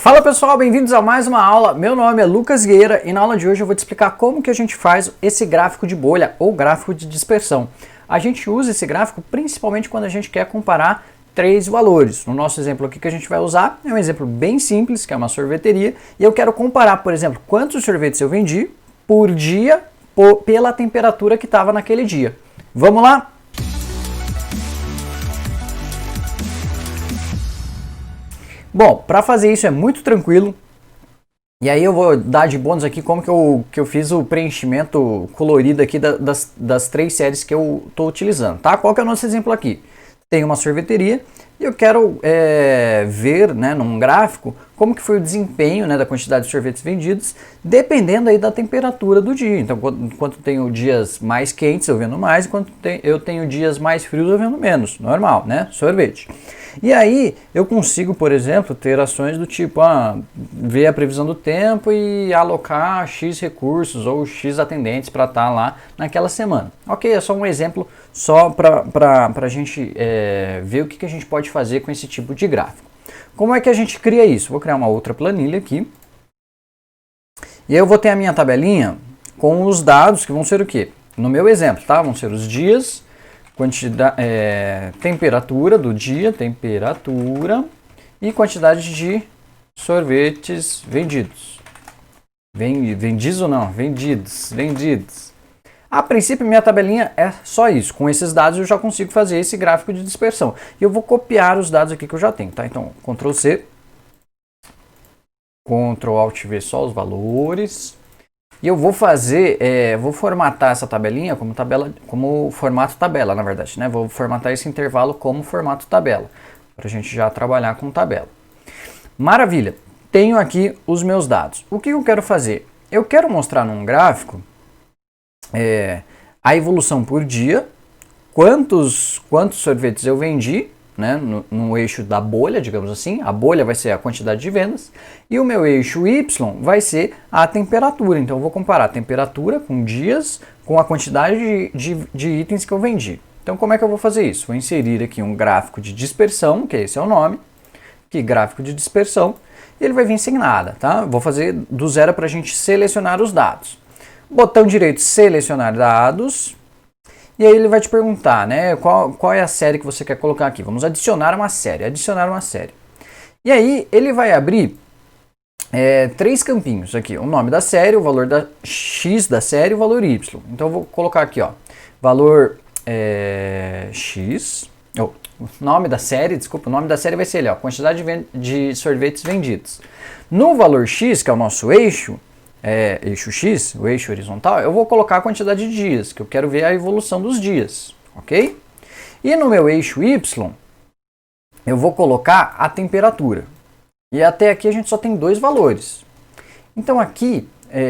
Fala pessoal, bem-vindos a mais uma aula. Meu nome é Lucas Gueira e na aula de hoje eu vou te explicar como que a gente faz esse gráfico de bolha ou gráfico de dispersão. A gente usa esse gráfico principalmente quando a gente quer comparar três valores. No nosso exemplo aqui que a gente vai usar é um exemplo bem simples, que é uma sorveteria, e eu quero comparar, por exemplo, quantos sorvetes eu vendi por dia pela temperatura que estava naquele dia. Vamos lá? Bom, para fazer isso é muito tranquilo. E aí eu vou dar de bônus aqui como que eu fiz o preenchimento colorido aqui das três séries que eu estou utilizando, tá? Qual que é o nosso exemplo aqui? Tem uma sorveteria e eu quero ver, né, num gráfico como que foi o desempenho, né, da quantidade de sorvetes vendidos, dependendo aí da temperatura do dia. Então, enquanto tenho dias mais quentes, eu vendo mais, enquanto eu tenho dias mais frios, eu vendo menos. Normal, né? Sorvete. E aí eu consigo, por exemplo, ter ações do tipo, ver a previsão do tempo e alocar X recursos ou X atendentes para estar lá naquela semana. Ok, é só um exemplo, só para a gente ver o que a gente pode fazer com esse tipo de gráfico. Como é que a gente cria isso? Vou criar uma outra planilha aqui. E aí eu vou ter a minha tabelinha com os dados que vão ser o quê? No meu exemplo, tá? Vão ser os dias, temperatura do dia, temperatura e quantidade de sorvetes vendidos. Vendidos ou não? Vendidos. A princípio, minha tabelinha é só isso. Com esses dados eu já consigo fazer esse gráfico de dispersão. E eu vou copiar os dados aqui que eu já tenho, tá? Então, Ctrl C, Ctrl Alt V só os valores. E eu vou fazer, vou formatar essa tabelinha como formato tabela, na verdade, né? Vou formatar esse intervalo como formato tabela, para a gente já trabalhar com tabela. Maravilha! Tenho aqui os meus dados. O que eu quero fazer? Eu quero mostrar num gráfico a evolução por dia, quantos sorvetes eu vendi, né, no eixo da bolha, digamos assim. A bolha vai ser a quantidade de vendas e o meu eixo Y vai ser a temperatura. Então eu vou comparar a temperatura com dias com a quantidade de itens que eu vendi. Então como é que eu vou fazer isso? Vou inserir aqui um gráfico de dispersão, que esse é o nome, que gráfico de dispersão, e ele vai vir sem nada, tá? Vou fazer do zero para a gente selecionar os dados. Botão direito, selecionar dados. E aí ele vai te perguntar, né, qual é a série que você quer colocar aqui. Vamos adicionar uma série, E aí ele vai abrir três campinhos aqui. O nome da série, o valor X da série e o valor Y. Então eu vou colocar aqui, ó, valor X, o nome da série, desculpa, o nome da série vai ser ali, ó, quantidade de sorvetes vendidos. No valor X, que é o nosso eixo, eixo X, o eixo horizontal, eu vou colocar a quantidade de dias, que eu quero ver a evolução dos dias, ok? E no meu eixo Y, eu vou colocar a temperatura. E até aqui a gente só tem dois valores. Então aqui,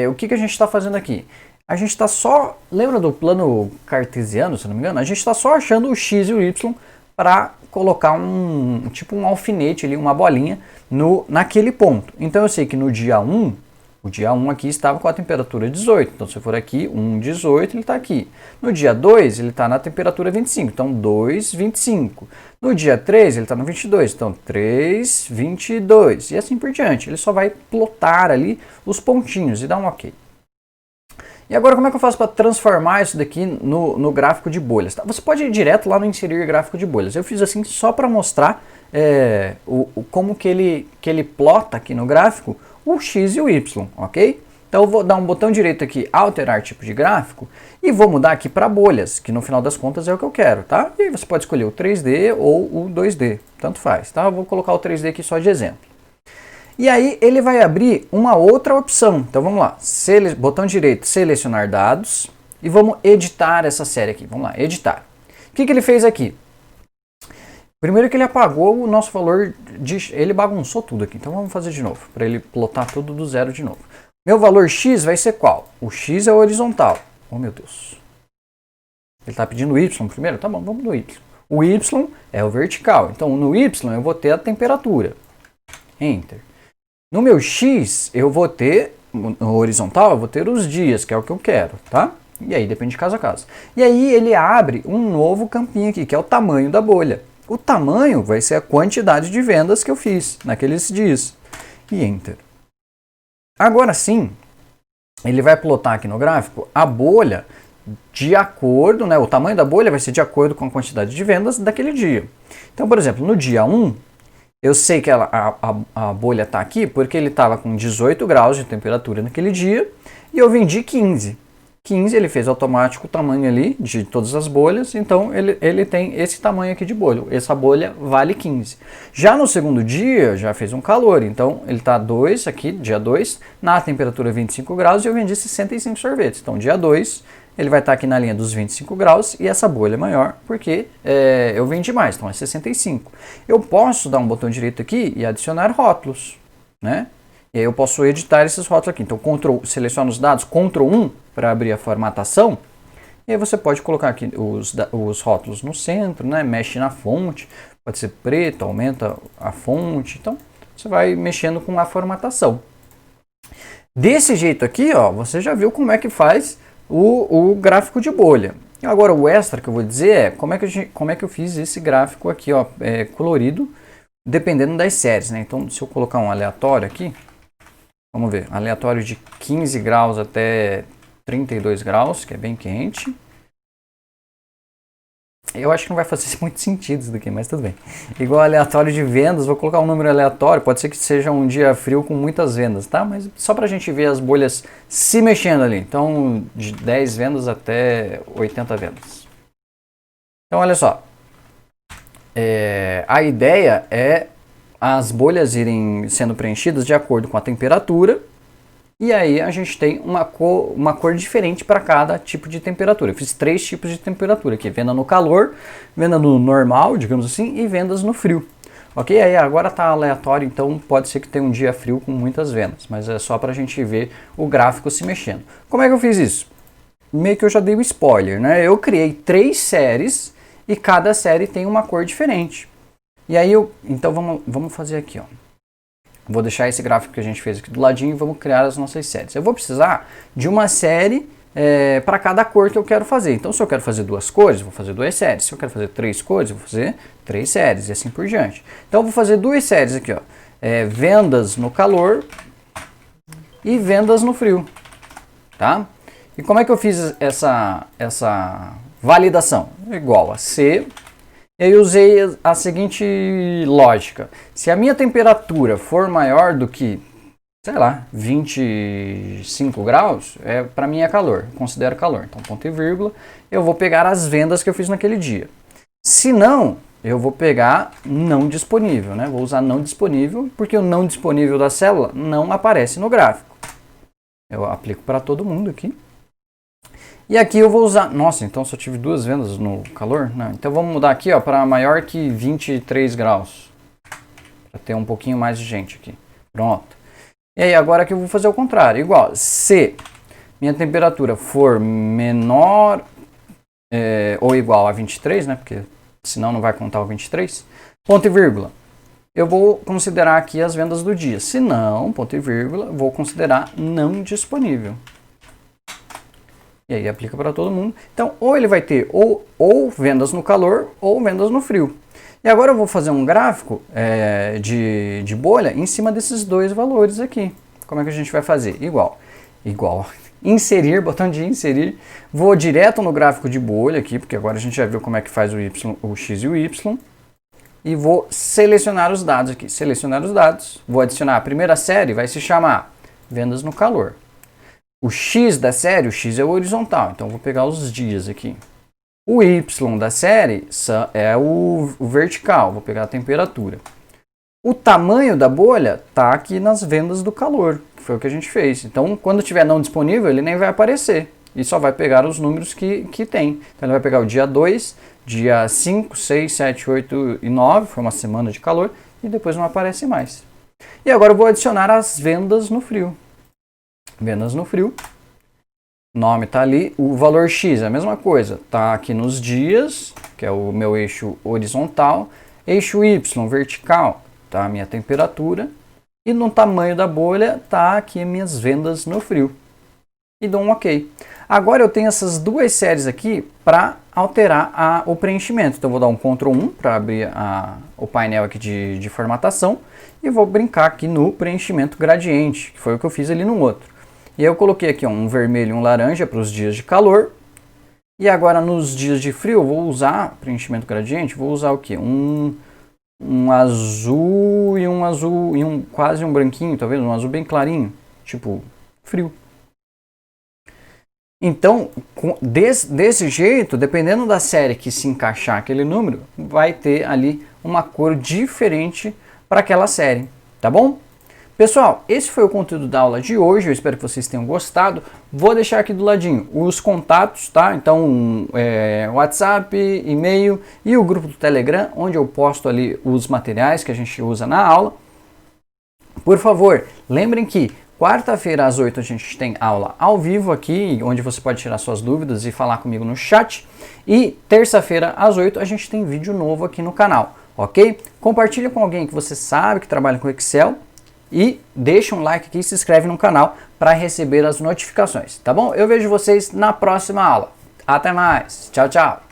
o que a gente está fazendo aqui? A gente está só, lembra do plano cartesiano, se não me engano? A gente está só achando o X e o Y para colocar tipo um alfinete ali, uma bolinha naquele ponto. Então eu sei que no dia 1, o dia 1 aqui estava com a temperatura 18, então se eu for aqui, 1,18, ele está aqui. No dia 2, ele está na temperatura 25, então 2,25. No dia 3, ele está no 22, então 3,22. E assim por diante. Ele só vai plotar ali os pontinhos e dar um OK. E agora como é que eu faço para transformar isso daqui no gráfico de bolhas? Tá? Você pode ir direto lá no inserir gráfico de bolhas. Eu fiz assim só para mostrar como que ele plota aqui no gráfico o X e o Y, ok? Então eu vou dar um botão direito aqui, alterar tipo de gráfico, e vou mudar aqui para bolhas, que no final das contas é o que eu quero, tá? E aí você pode escolher o 3D ou o 2D, tanto faz, tá? Eu vou colocar o 3D aqui só de exemplo. E aí ele vai abrir uma outra opção, então vamos lá, botão direito, selecionar dados, e vamos editar essa série aqui, vamos lá, editar. O que ele fez aqui? Primeiro que ele apagou o nosso valor, ele bagunçou tudo aqui, então vamos fazer de novo, para ele plotar tudo do zero de novo. Meu valor X vai ser qual? O X é o horizontal. Oh meu Deus. Ele está pedindo o Y primeiro? Tá bom, vamos no Y. O Y é o vertical, então no Y eu vou ter a temperatura. Enter. No meu X eu vou ter, no horizontal eu vou ter os dias, que é o que eu quero, tá? E aí depende de caso a caso. E aí ele abre um novo campinho aqui, que é o tamanho da bolha. O tamanho vai ser a quantidade de vendas que eu fiz naqueles dias. e Enter. Agora sim, ele vai plotar aqui no gráfico a bolha de acordo, né, o tamanho da bolha vai ser de acordo com a quantidade de vendas daquele dia. Então, por exemplo, no dia 1, eu sei que a bolha está aqui porque ele estava com 18 graus de temperatura naquele dia e eu vendi 15. 15 ele fez automático o tamanho ali de todas as bolhas, então ele tem esse tamanho aqui de bolha. Essa bolha vale 15. Já no segundo dia, já fez um calor, então ele está 2 aqui, dia 2, na temperatura 25 graus e eu vendi 65 sorvetes. Então dia 2, ele vai estar aqui na linha dos 25 graus e essa bolha é maior porque eu vendi mais, então é 65. Eu posso dar um botão direito aqui e adicionar rótulos, né? E aí eu posso editar esses rótulos aqui. Então, seleciono os dados, Ctrl 1 para abrir a formatação. E aí você pode colocar aqui os rótulos no centro, né? Mexe na fonte, pode ser preto, aumenta a fonte. Então, você vai mexendo com a formatação. Desse jeito aqui, ó, você já viu como é que faz o gráfico de bolha. Agora, o extra que eu vou dizer é como é que eu fiz esse gráfico aqui, ó, colorido, dependendo das séries, né? Então, se eu colocar um aleatório aqui, vamos ver, aleatório de 15 graus até 32 graus, que é bem quente. Eu acho que não vai fazer muito sentido isso daqui, mas tudo bem. Igual aleatório de vendas, vou colocar um número aleatório, pode ser que seja um dia frio com muitas vendas, tá? Mas só pra gente ver as bolhas se mexendo ali. Então, de 10 vendas até 80 vendas. Então, olha só. A ideia é as bolhas irem sendo preenchidas de acordo com a temperatura, e aí a gente tem uma cor diferente para cada tipo de temperatura. Eu fiz 3 tipos de temperatura aqui, venda no calor, venda no normal, digamos assim, e vendas no frio. Ok? Aí agora está aleatório, então pode ser que tenha um dia frio com muitas vendas, mas é só para a gente ver o gráfico se mexendo. Como é que eu fiz isso? Meio que eu já dei um spoiler, né? Eu criei 3 séries e cada série tem uma cor diferente. E aí então vamos fazer aqui, ó. Vou deixar esse gráfico que a gente fez aqui do ladinho e vamos criar as nossas séries. Eu vou precisar de uma série para cada cor que eu quero fazer. Então, se eu quero fazer 2 cores, vou fazer 2 séries. Se eu quero fazer 3 cores, vou fazer 3 séries e assim por diante. Então, eu vou fazer 2 séries aqui, ó. Vendas no calor e vendas no frio, tá? E como é que eu fiz essa validação? Igual a C. Eu usei a seguinte lógica. Se a minha temperatura for maior do que, sei lá, 25 graus, para mim é calor, considero calor. Então, ponto e vírgula, eu vou pegar as vendas que eu fiz naquele dia. Se não, eu vou pegar não disponível, né? Vou usar não disponível, porque o não disponível da célula não aparece no gráfico. Eu aplico para todo mundo aqui. E aqui eu vou usar... Nossa, então só tive 2 vendas no calor? Não, então vamos mudar aqui para maior que 23 graus. Para ter um pouquinho mais de gente aqui. Pronto. E aí agora que eu vou fazer o contrário. Igual, se minha temperatura for menor ou igual a 23, né? Porque senão não vai contar o 23. Ponto e vírgula. Eu vou considerar aqui as vendas do dia. Se não, ponto e vírgula, vou considerar não disponível. E aí aplica para todo mundo. Então, ou ele vai ter ou vendas no calor ou vendas no frio. E agora eu vou fazer um gráfico de bolha em cima desses 2 valores aqui. Como é que a gente vai fazer? Igual. Inserir, botão de inserir. Vou direto no gráfico de bolha aqui, porque agora a gente já viu como é que faz o X e o Y. E vou selecionar os dados aqui. Selecionar os dados. Vou adicionar a primeira série, vai se chamar vendas no calor. O X da série, o X é o horizontal, então eu vou pegar os dias aqui. O Y da série é o vertical, vou pegar a temperatura. O tamanho da bolha está aqui nas vendas do calor, que foi o que a gente fez. Então, quando tiver não disponível, ele nem vai aparecer. E só vai pegar os números que tem. Então, ele vai pegar o dia 2, dia 5, 6, 7, 8 e 9, foi uma semana de calor, e depois não aparece mais. E agora eu vou adicionar as vendas no frio. Vendas no frio, o nome está ali, o valor X é a mesma coisa, está aqui nos dias, que é o meu eixo horizontal, eixo Y vertical, está a minha temperatura, e no tamanho da bolha está aqui as minhas vendas no frio. E dou um OK. Agora eu tenho essas 2 séries aqui para alterar o preenchimento. Então eu vou dar um Ctrl 1 para abrir o painel aqui de formatação, e vou brincar aqui no preenchimento gradiente, que foi o que eu fiz ali no outro. E aí eu coloquei aqui ó, um vermelho e um laranja para os dias de calor. E agora nos dias de frio eu vou usar preenchimento gradiente, vou usar o que? Um azul e um azul e quase um branquinho, talvez um azul bem clarinho, tipo frio. Então, desse jeito, dependendo da série que se encaixar aquele número, vai ter ali uma cor diferente para aquela série, tá bom? Pessoal, esse foi o conteúdo da aula de hoje, eu espero que vocês tenham gostado. Vou deixar aqui do ladinho os contatos, tá? Então, WhatsApp, e-mail e o grupo do Telegram, onde eu posto ali os materiais que a gente usa na aula. Por favor, lembrem que quarta-feira às 8 a gente tem aula ao vivo aqui, onde você pode tirar suas dúvidas e falar comigo no chat. E terça-feira às 8 a gente tem vídeo novo aqui no canal, ok? Compartilha com alguém que você sabe que trabalha com Excel. E deixa um like aqui e se inscreve no canal para receber as notificações, tá bom? Eu vejo vocês na próxima aula. Até mais. Tchau, tchau.